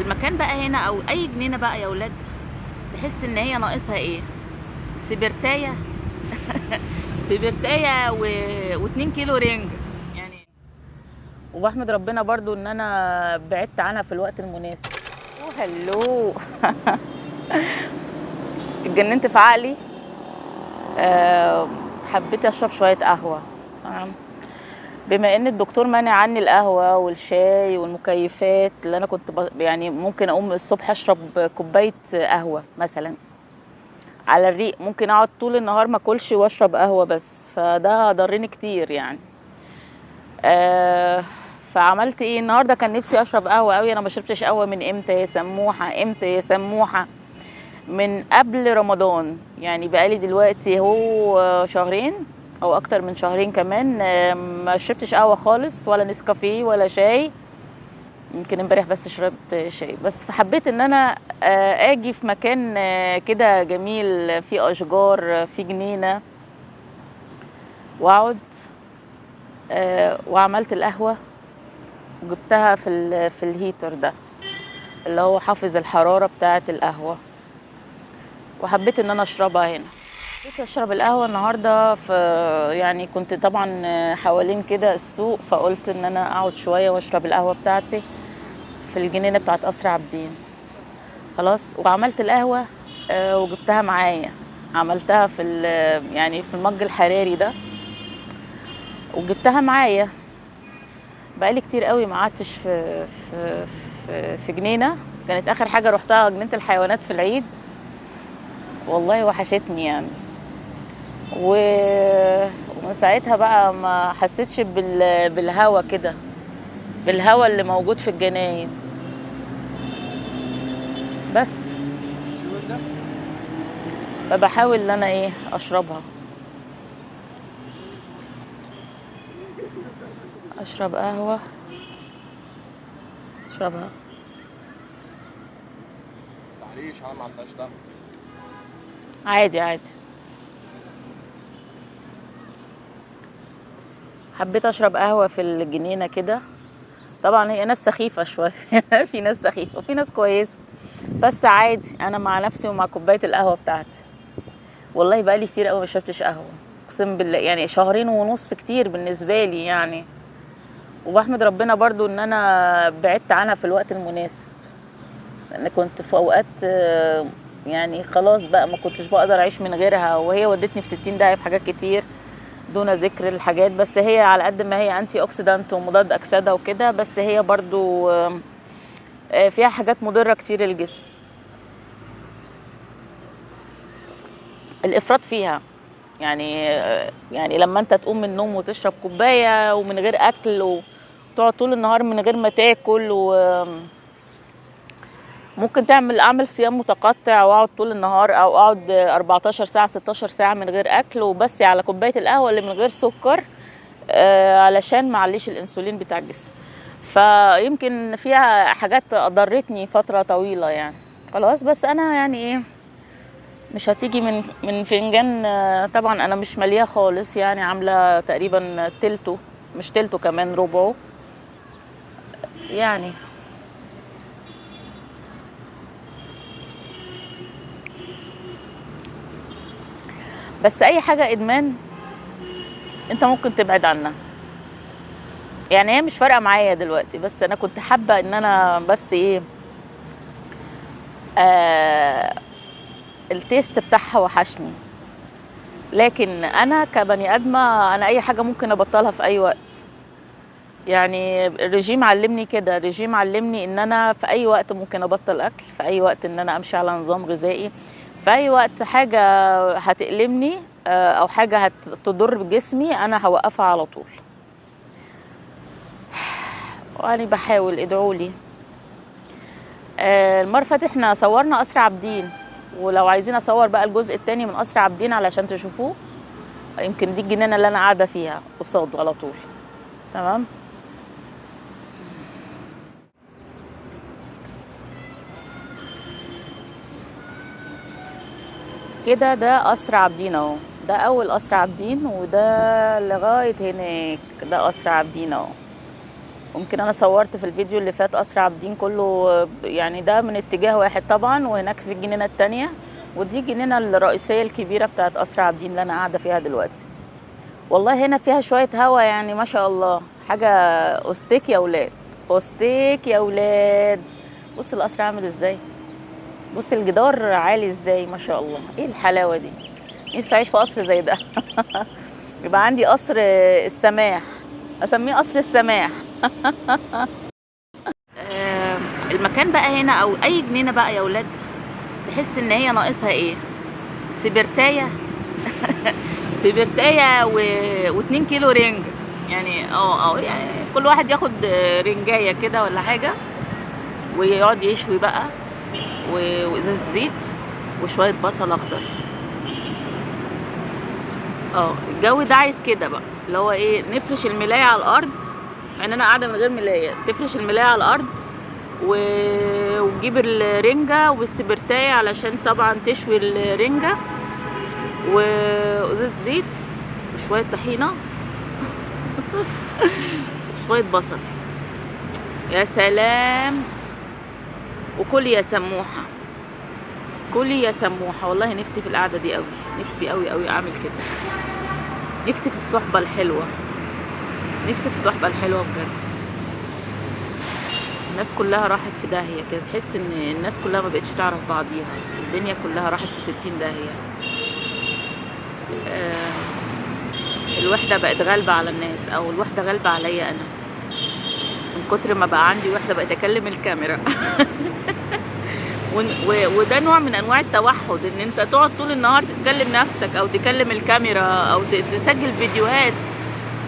المكان بقى هنا او اي جنينه بقى يا ولاد، تحس ان هي ناقصها ايه؟ سبرتايه. سبرتايه و2 كيلو رنج يعني. وبحمد ربنا برضو ان انا بعدت عنها في الوقت المناسب. هلو. اتجننت في عقلي. حبيت اشرب شويه قهوه. تمام. بما ان الدكتور مانع عني القهوه والشاي والمكيفات، اللي انا كنت يعني ممكن اقوم الصبح اشرب كوبايه قهوه مثلا على الريق، ممكن اقعد طول النهار ما اكلش واشرب قهوه بس، فده ضرني كتير يعني. فعملت ايه النهارده؟ كان نفسي اشرب قهوه قوي. انا ما شربتش قهوه من امتى يا سموحه؟ امتى يا سموحه؟ من قبل رمضان يعني، بقالي دلوقتي هو شهرين او اكتر من شهرين كمان. ما شربتش قهوه خالص، ولا نسكافيه ولا شاي. يمكن امبارح بس شربت شاي بس. فحبيت ان انا اجي في مكان كده جميل، فيه اشجار، فيه جنينه، واقعد. وعملت القهوه وجبتها في الهيتر ده اللي هو حافظ الحراره بتاعه القهوه، وحبيت ان انا اشربها هنا. حبيت اشرب القهوه النهارده في يعني، كنت طبعا حوالين كده السوق، فقلت ان انا اقعد شويه واشرب القهوه بتاعتي في الجنينه بتاعه قصر عابدين. خلاص. وعملت القهوه وجبتها معايا، عملتها يعني في المج الحراري ده وجبتها معايا. بقالي كتير قوي ما قعدتش في جنينه. كانت اخر حاجه روحتها جنينه الحيوانات في العيد، والله وحشتني يعني. ومن ساعتها بقى ما حسيتش بالهوا كده، بالهوا اللي موجود في الجناين بس. فبحاول ان انا ايه اشربها، اشرب قهوه، اشربها. معليش انا ما عندهاش دم. عادي عادي. حبيت اشرب قهوه في الجنينه كده. طبعا هي ناس سخيفه شويه. في ناس سخيفه وفي ناس كويسه، بس عادي انا مع نفسي ومع كوبايه القهوه بتاعتي. والله بقالي كتير قوي ما شربتش قهوه، اقسم بالله يعني 2.5 كتير بالنسبه لي يعني. وبحمد ربنا برضو ان انا بعدت عنها في الوقت المناسب، لان كنت في اوقات يعني خلاص بقى ما كنتش بقدر اعيش من غيرها، وهي ودتني في 60 داهيه في حاجات كتير دون ذكر الحاجات. بس هي على قد ما هي انتي اوكسيدانت ومضاد اكسده وكده، بس هي برضو فيها حاجات مضره كتير للجسم. الافراط فيها يعني يعني لما انت تقوم من النوم وتشرب كوبايه ومن غير اكل، وتقعد طول النهار من غير ما تاكل، ممكن اعمل صيام متقطع واقعد طول النهار، او اقعد 14 ساعه 16 ساعه من غير اكل وبس على كوبايه القهوه اللي من غير سكر، علشان معليش الانسولين بتاع الجسم. فيمكن فيها حاجات ضرتني فتره طويله يعني. خلاص. بس انا يعني ايه، مش هتيجي من فنجان. طبعا انا مش ماليه خالص يعني، عامله تقريبا تلته، مش تلته كمان، ربعه يعني. بس اي حاجه ادمان انت ممكن تبعد عنها يعني. هي مش فارقه معايا دلوقتي، بس انا كنت حابه ان انا بس ايه، التيست بتاعها وحشني. لكن انا كبني ادمه، انا اي حاجه ممكن ابطلها في اي وقت يعني. الرجيم علمني كده، الرجيم علمني ان انا في اي وقت ممكن ابطل اكل، في اي وقت ان انا امشي على نظام غذائي، في اي وقت حاجه هتألمني او حاجه هتضر بجسمي انا هوقفها على طول. وانا بحاول، ادعولي. المره اللي فاتت احنا صورنا قصر عابدين، ولو عايزين اصور بقى الجزء التاني من قصر عابدين علشان تشوفوه، يمكن دي الجنينه اللي انا قاعده فيها قصاده على طول. تمام كده. ده قصر عابدين اهو، ده اول قصر عابدين، وده لغايه هناك ده قصر عابدين اهو. ممكن انا صورت في الفيديو اللي فات قصر عابدين كله، يعني ده من اتجاه واحد طبعا، وهناك في الجنينه التانية، ودي الجنينه الرئيسيه الكبيره بتاعت قصر عابدين اللي انا قاعده فيها دلوقتي. والله هنا فيها شويه هوا يعني ما شاء الله، حاجه اوستيك يا ولاد، اوستيك يا ولاد. بص القصر عامل ازاي، بص الجدار عالي ازاي، ما شاء الله، ايه الحلاوه دي. نفسي اعيش في قصر زي ده. يبقى عندي قصر السماح، اسميه قصر السماح. المكان بقى هنا او اي جنينه بقى يا ولاد، تحس ان هي ناقصها ايه؟ سبرتايه. سبرتايه و2 كيلو رنج، يعني يعني كل واحد ياخد رنجايه كده ولا حاجه، ويقعد يشوي بقى، وازازه زيت وشويه بصل اخضر. الجو ده عايز كده بقى، اللي هو ايه، نفرش الملايه على الارض، يعني انا قاعده من غير ملايه، تفرش الملايه على الارض وتجيب الرنجه والسبرتايه علشان طبعا تشوي الرنجه، وازازه زيت وشويه طحينه. وشويه بصل، يا سلام. وكلي يا سموحه، كلي يا سموحه. والله نفسي في القعده دي قوي، نفسي قوي قوي اعمل كده. نفسي في الصحبه الحلوه، نفسي في الصحبه الحلوه بجد. الناس كلها راحت في داهيه كده، تحس ان الناس كلها ما بقتش تعرف بعضيها، الدنيا كلها راحت في 60 داهيه. الوحده بقت غالبه على الناس، او الوحده غالبه عليا انا، من كتر ما بقى عندي وحده بقيت اكلم الكاميرا. وده نوع من انواع التوحد، ان انت تقعد طول النهار تتكلم نفسك او تكلم الكاميرا او تسجل فيديوهات.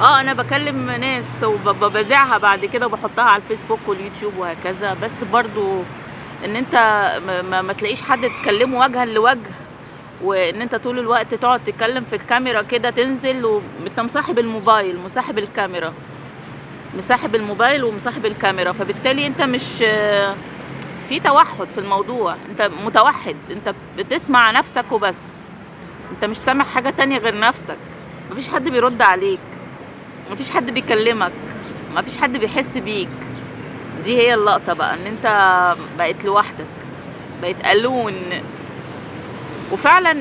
انا بكلم ناس وبذاعها بعد كده وبحطها على الفيسبوك واليوتيوب وهكذا، بس برضو ان انت ما تلاقيش حد تكلمه وجها لوجه، وان انت طول الوقت تقعد تتكلم في الكاميرا كده، تنزل وانت مصاحب الموبايل، مصاحب الكاميرا، مساحب الموبايل ومصاحب الكاميرا، فبالتالي انت مش في توحد في الموضوع، انت متوحد، انت بتسمع نفسك وبس، انت مش سامع حاجة تانية غير نفسك. مفيش حد بيرد عليك، مفيش حد بيكلمك، مفيش حد بيحس بيك. دي هي اللقطة بقى، ان انت بقيت لوحدك، بقيت ألون. وفعلا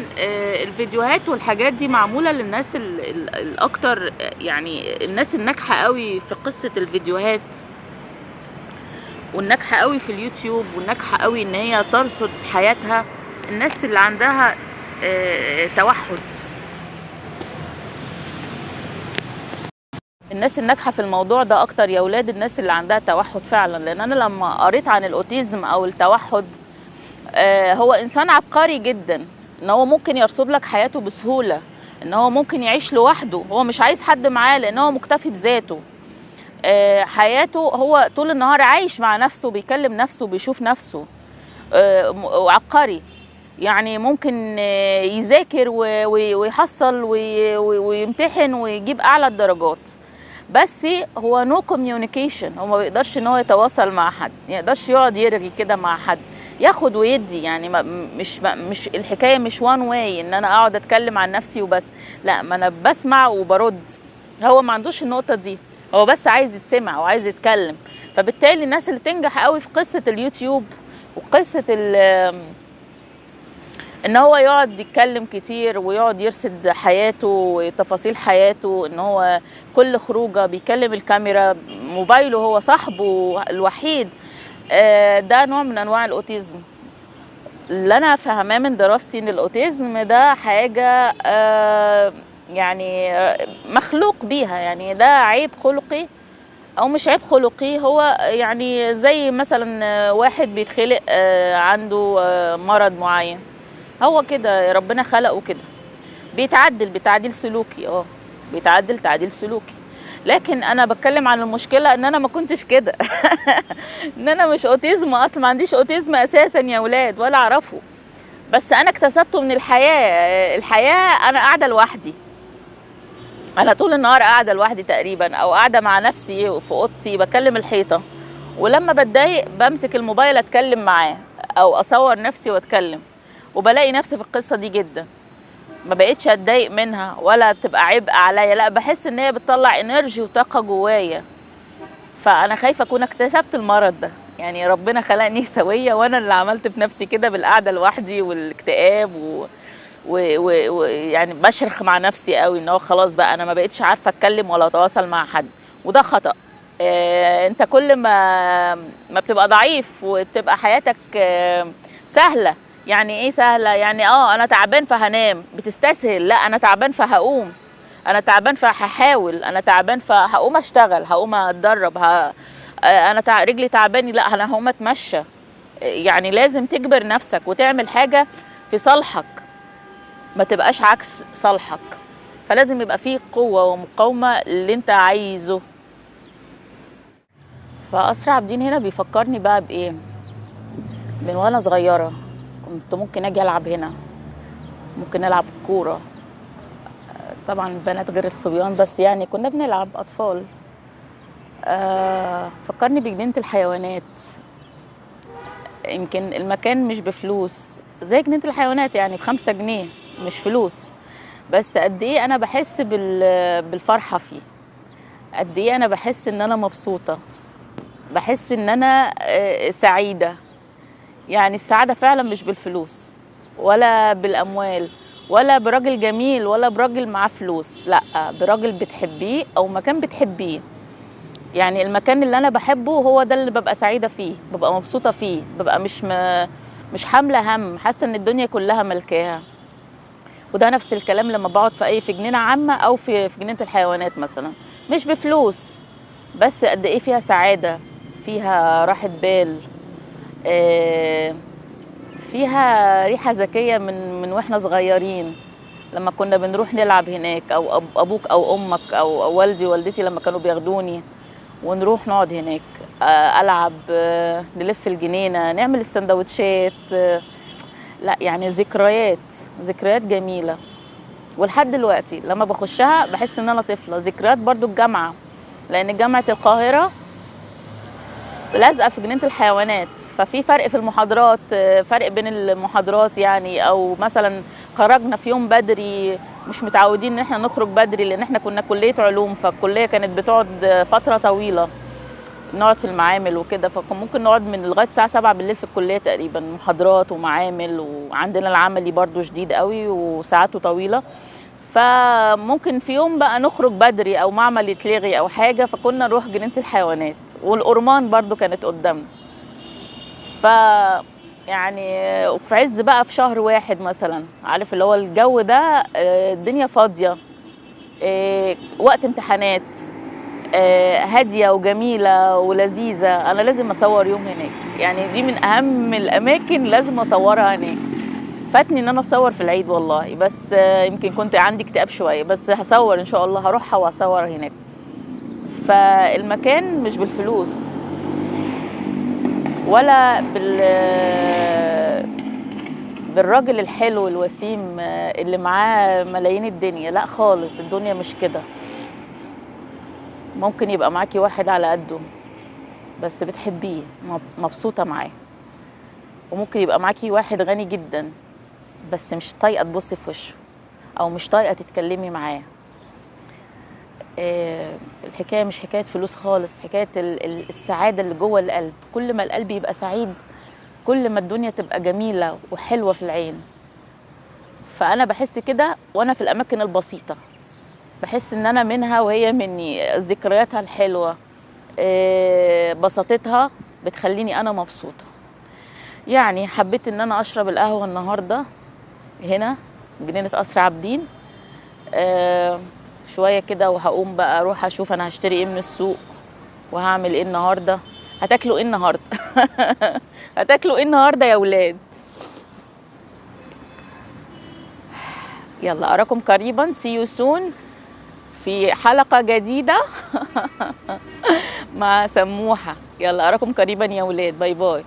الفيديوهات والحاجات دي معمولة للناس الاكتر، يعني الناس الناجحة قوي في قصة الفيديوهات، والناجحة قوي في اليوتيوب، والناجحة قوي ان هي ترصد حياتها، الناس اللي عندها توحد. الناس الناجحة في الموضوع ده اكتر يا ولاد الناس اللي عندها توحد فعلا. لان انا لما قريت عن الاوتيزم او التوحد، هو انسان عبقري جدا، ان هو ممكن يرصد لك حياته بسهولة، ان هو ممكن يعيش لوحده، هو مش عايز حد معاه لان هو مكتفي بذاته. حياته هو طول النهار عايش مع نفسه، بيكلم نفسه، بيشوف نفسه. وعبقري، يعني ممكن يذاكر ويحصل ويمتحن ويجيب اعلى الدرجات، بس هو نو كوميونيكيشن، هو ما بيقدرش ان هو يتواصل مع حد، ما يقدرش يقعد يرغي كده مع حد، ياخد ويدي، يعني مش الحكايه مش وان واي ان انا اقعد اتكلم عن نفسي وبس، لا، ما انا بسمع وبرد. هو ما عندوش النقطه دي، هو بس عايز يتسمع وعايز يتكلم. فبالتالي الناس اللي تنجح قوي في قصه اليوتيوب وقصه ان هو يقعد يتكلم كتير ويقعد يرصد حياته وتفاصيل حياته، ان هو كل خروجه بيكلم الكاميرا، موبايله هو صاحبه الوحيد، ده نوع من انواع الاوتيزم. اللي انا فاهماه من دراستي ان الاوتيزم ده حاجه يعني مخلوق بيها، يعني ده عيب خلقي او مش عيب خلقي، هو يعني زي مثلا واحد بيتخلق عنده مرض معين، هو كده ربنا خلقه كده، بيتعدل بتعديل سلوكي، بيتعدل تعديل سلوكي. لكن انا بتكلم عن المشكله ان انا ما كنتش كده. ان انا مش اوتيزم اصلا، ما عنديش اوتيزم اساسا يا ولاد ولا اعرفه، بس انا اكتسبته من الحياه. انا قاعده لوحدي، انا طول النهار قاعده لوحدي تقريبا، او قاعده مع نفسي في اوضتي بكلم الحيطه، ولما بتضايق بمسك الموبايل اتكلم معاه او اصور نفسي واتكلم، وبلاقي نفسي في القصه دي جدا، ما بقيتش اتضايق منها ولا تبقى عبء عليا، لا، بحس ان هي بتطلع انرجي وطاقه جوايا. فانا خايفه اكون اكتسبت المرض ده. يعني ربنا خلقني سويه وانا اللي عملت في نفسي كده بالقعده لوحدي والاكتئاب يعني بشرخ مع نفسي قوي ان هو خلاص بقى انا ما بقتش عارفه اتكلم ولا اتواصل مع حد، وده خطأ. انت كل ما بتبقى ضعيف وبتبقى حياتك سهله. يعني ايه سهله؟ يعني انا تعبان فهنام، بتستسهل. لا، انا تعبان فهقوم، انا تعبان فهحاول، انا تعبان فهقوم اشتغل، هقوم اتدرب، انا رجلي تعباني، لا انا هقوم اتمشى. يعني لازم تجبر نفسك وتعمل حاجه في صالحك، ما تبقاش عكس صالحك. فلازم يبقى فيه قوه ومقاومه اللي انت عايزه. فأسرع عابدين هنا بيفكرني بقى بإيه؟ من وأنا صغيرة كنت ممكن أجي ألعب هنا، ممكن ألعب كورة. طبعا البنات غير الصبيان، بس يعني كنا بنلعب أطفال. فكرني بجنينة الحيوانات. يمكن المكان مش بفلوس زي جنينة الحيوانات، يعني ب5 جنيه، مش فلوس، بس قد إيه أنا بحس بالفرحة فيه، قد إيه أنا بحس إن أنا مبسوطة، بحس إن أنا سعيدة. يعني السعادة فعلا مش بالفلوس ولا بالأموال ولا براجل جميل ولا براجل معاه فلوس، لا، براجل بتحبيه أو مكان بتحبيه. يعني المكان اللي أنا بحبه هو ده اللي ببقى سعيدة فيه، ببقى مبسوطة فيه، ببقى مش حاملة هم، حاسة إن الدنيا كلها ملكاها. وده نفس الكلام لما بقعد في جنينة عامة أو في جنينة الحيوانات مثلا، مش بفلوس، بس قد إيه فيها سعادة، فيها راحة بال، فيها ريحة ذكية من واحنا صغيرين لما كنا بنروح نلعب هناك، او ابوك او امك او والدي ووالدتي لما كانوا بياخدوني ونروح نقعد هناك، العب، نلف الجنينة، نعمل السندوتشات. لا يعني ذكريات جميلة. ولحد دلوقتي لما بخشها بحس ان انا طفلة. ذكريات برضو الجامعة، لان جامعة القاهرة لازقه في جنينه الحيوانات، ففي فرق في المحاضرات، فرق بين المحاضرات يعني. او مثلا خرجنا في يوم بدري، مش متعودين ان احنا نخرج بدري لان احنا كنا كليه علوم، فالكليه كانت بتقعد فتره طويله نقعد في المعامل وكده، فكان ممكن نقعد من لغايه الساعه 7 بالليل في الكليه تقريبا، محاضرات ومعامل، وعندنا العملي برضو شديد قوي وساعاته طويله. فممكن في يوم بقى نخرج بدري او معمل يتلغي او حاجه، فكنا نروح جنينه الحيوانات. والأورمان برضو كانت قدامنا. ف يعني في عز بقى في شهر 1 مثلا، عارف اللي هو الجو ده، الدنيا فاضيه، وقت امتحانات، هاديه وجميله ولذيذه، انا لازم اصور يوم هناك. يعني دي من اهم الاماكن لازم اصورها هناك. فاتني ان انا اصور في العيد والله، بس يمكن كنت عندي اكتئاب شويه، بس هصور ان شاء الله، هروحها واصور هناك. فالمكان مش بالفلوس ولا بالراجل الحلو الوسيم اللي معاه ملايين الدنيا، لا خالص، الدنيا مش كده. ممكن يبقى معاكي واحد على قده بس بتحبيه، مبسوطة معاه. وممكن يبقى معاكي واحد غني جدا بس مش طايقة تبصي في وشه او مش طايقة تتكلمي معاه. الحكاية مش حكاية فلوس خالص، حكاية السعادة اللي جوه القلب. كل ما القلب يبقى سعيد كل ما الدنيا تبقى جميلة وحلوة في العين. فأنا بحس كده وأنا في الأماكن البسيطة، بحس إن أنا منها وهي مني. ذكرياتها الحلوة، بساطتها بتخليني أنا مبسوطة. يعني حبيت إن أنا أشرب القهوة النهاردة هنا جنينة قصر عابدين شوية كده، وهقوم بقى أروح أشوف أنا هشتري إيه من السوق وهعمل إيه النهاردة. هتاكلوا إيه النهاردة؟ هتاكلوا إيه النهاردة يا ولاد؟ يلا أراكم قريبا، see you soon في حلقة جديدة مع سموحة. يلا أراكم قريبا يا ولاد، باي باي.